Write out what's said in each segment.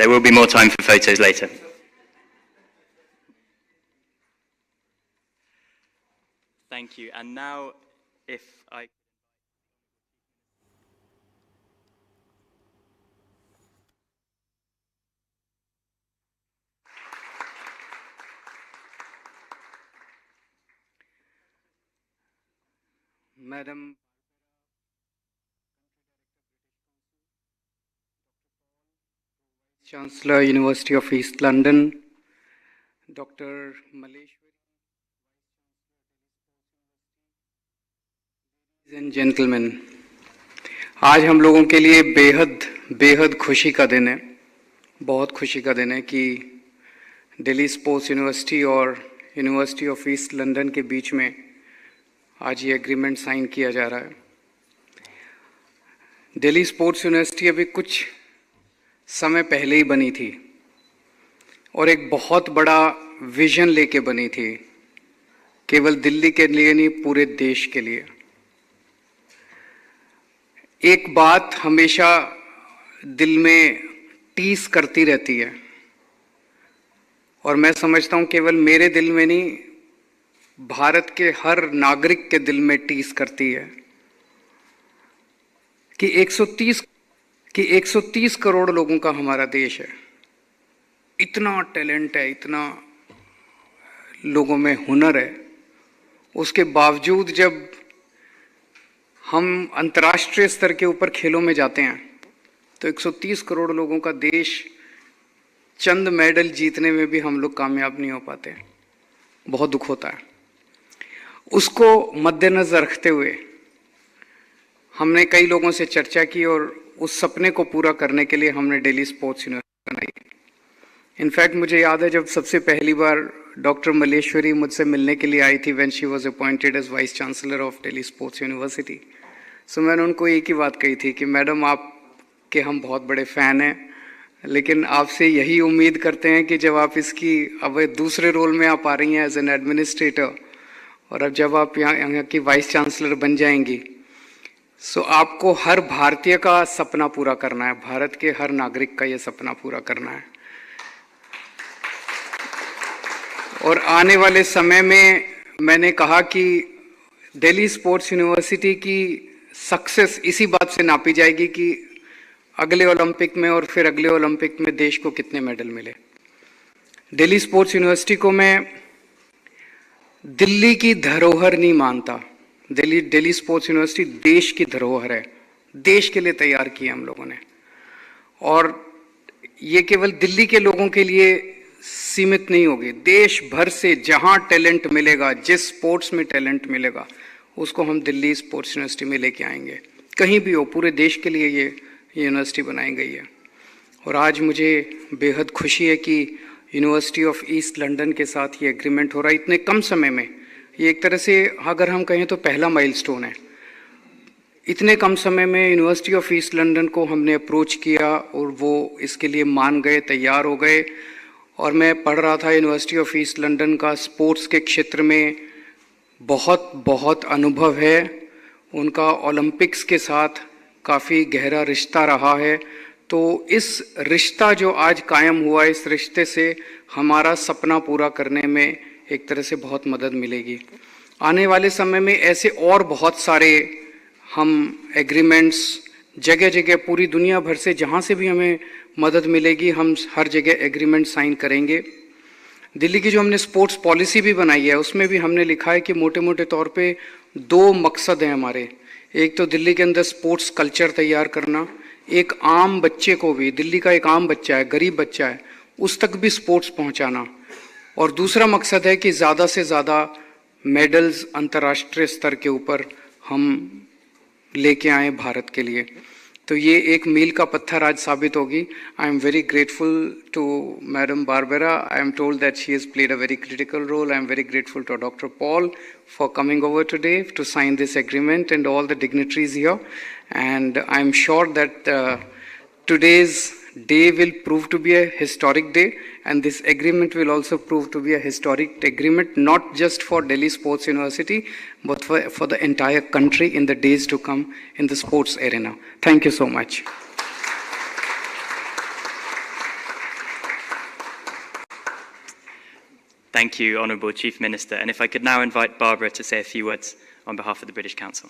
There will be more time for photos later. Thank you. And now, if I... Madam Chancellor, University of East London, Dr. Maleshwari, ladies and gentlemen, आज हम लोगों के लिए बेहद खुशी का दिन है, बहुत खुशी का दिन है कि दिल्ली स्पोर्ट्स यूनिवर्सिटी और यूनिवर्सिटी ऑफ ईस्ट लंदन के बीच में आज ये एग्रीमेंट साइन किया जा रहा है। दिल्ली स्पोर्ट्स यूनिवर्सिटी अभी कुछ समय पहले ही बनी थी और एक बहुत बड़ा विजन लेके बनी थी, केवल दिल्ली के लिए नहीं, पूरे देश के लिए। एक बात हमेशा दिल में टीस करती रहती है और मैं समझता हूं केवल मेरे दिल में नहीं, भारत के हर नागरिक के दिल में टीस करती है कि 130 करोड़ लोगों का हमारा देश है, इतना टैलेंट है, इतना लोगों में हुनर है, उसके बावजूद जब हम अंतर्राष्ट्रीय स्तर के ऊपर खेलों में जाते हैं तो 130 करोड़ लोगों का देश, चंद मेडल जीतने में भी हम लोग कामयाब नहीं हो पाते। बहुत दुख होता है। उसको मद्देनजर रखते हुए हमने कई लोगों से चर्चा की और उस सपने को पूरा करने के लिए हमने दिल्ली स्पोर्ट्स यूनिवर्सिटी बनाई। इनफैक्ट मुझे याद है जब सबसे पहली बार डॉक्टर मलेश्वरी मुझसे मिलने के लिए आई थी, when she was appointed as vice chancellor of Delhi sports university, so मैंने उनको एक ही बात कही थी कि मैडम, आपके हम बहुत बड़े फ़ैन हैं, लेकिन आपसे यही उम्मीद करते हैं कि जब आप इसकी अब दूसरे रोल में आप आ रही हैं एज एन एडमिनिस्ट्रेटर, और अब जब आप यहाँ की वाइस चांसलर बन जाएंगी, सो आपको हर भारतीय का सपना पूरा करना है, भारत के हर नागरिक का ये सपना पूरा करना है। और आने वाले समय में मैंने कहा कि दिल्ली स्पोर्ट्स यूनिवर्सिटी की सक्सेस इसी बात से नापी जाएगी कि अगले ओलंपिक में और फिर अगले ओलंपिक में देश को कितने मेडल मिले। दिल्ली स्पोर्ट्स यूनिवर्सिटी को मैं दिल्ली की धरोहर नहीं मानता। दिल्ली स्पोर्ट्स यूनिवर्सिटी देश की धरोहर है, देश के लिए तैयार की हम लोगों ने, और ये केवल दिल्ली के लोगों के लिए सीमित नहीं होगी। देश भर से जहां टैलेंट मिलेगा, जिस स्पोर्ट्स में टैलेंट मिलेगा, उसको हम दिल्ली स्पोर्ट्स यूनिवर्सिटी में लेके आएंगे। कहीं भी हो, पूरे देश के लिए ये यूनिवर्सिटी बनाई गई है। और आज मुझे बेहद खुशी है कि यूनिवर्सिटी ऑफ ईस्ट लंदन के साथ ये एग्रीमेंट हो रहा है इतने कम समय में। ये एक तरह से अगर हम कहें तो पहला माइलस्टोन है। इतने कम समय में यूनिवर्सिटी ऑफ ईस्ट लंदन को हमने अप्रोच किया और वो इसके लिए मान गए, तैयार हो गए। और मैं पढ़ रहा था, यूनिवर्सिटी ऑफ ईस्ट लंदन का स्पोर्ट्स के क्षेत्र में बहुत अनुभव है, उनका ओलंपिक्स के साथ काफ़ी गहरा रिश्ता रहा है। तो इस रिश्ता जो आज कायम हुआ, इस रिश्ते से हमारा सपना पूरा करने में एक तरह से बहुत मदद मिलेगी। आने वाले समय में ऐसे और बहुत सारे हम एग्रीमेंट्स जगह जगह पूरी दुनिया भर से जहाँ से भी हमें मदद मिलेगी, हम हर जगह एग्रीमेंट साइन करेंगे। दिल्ली की जो हमने स्पोर्ट्स पॉलिसी भी बनाई है, उसमें भी हमने लिखा है कि मोटे मोटे तौर पे 2 मकसद हैं हमारे। एक तो दिल्ली के अंदर स्पोर्ट्स कल्चर तैयार करना, एक आम बच्चे को भी, दिल्ली का एक आम बच्चा है, गरीब बच्चा है, उस तक भी स्पोर्ट्स पहुंचाना। और दूसरा मकसद है कि ज़्यादा से ज़्यादा मेडल्स अंतर्राष्ट्रीय स्तर के ऊपर हम लेके आए भारत के लिए। तो ये एक मील का पत्थर आज साबित होगी। I am very grateful to madam Barbera. I am told that she has played a very critical role. I am very grateful to doctor Paul for coming over today to sign this agreement and all the dignitaries here. And I'm sure that today's day will prove to be a historic day, and this agreement will also prove to be a historic agreement, not just for Delhi Sports University, but for the entire country in the days to come in the sports arena. Thank you so much. Thank you, Honourable Chief Minister. And if I could now invite Barbara to say a few words on behalf of the British Council.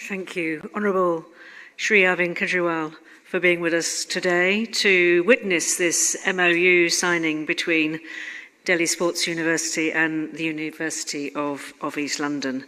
Thank you, Honourable Sri Arvind Kejriwal, for being with us today to witness this MOU signing between Delhi Sports University and the University of East London.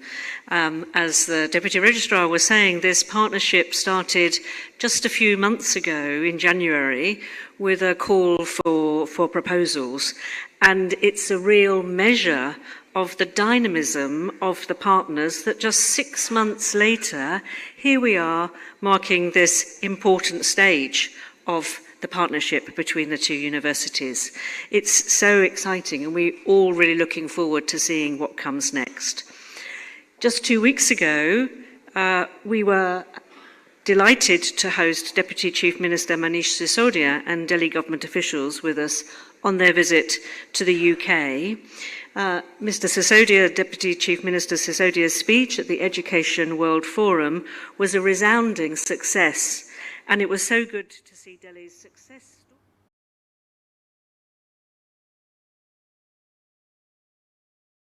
As the Deputy Registrar was saying, this partnership started just a few months ago in January with a call for proposals, and it's a real measure of the dynamism of the partners that just 6 months later, here we are marking this important stage of the partnership between the two universities. It's so exciting, and we're all really looking forward to seeing what comes next. Just 2 weeks ago, we were delighted to host Deputy Chief Minister Manish Sisodia and Delhi government officials with us on their visit to the UK. Mr. Sisodia, Deputy Chief Minister Sisodia's speech at the Education World Forum was a resounding success, and it was so good to see Delhi's success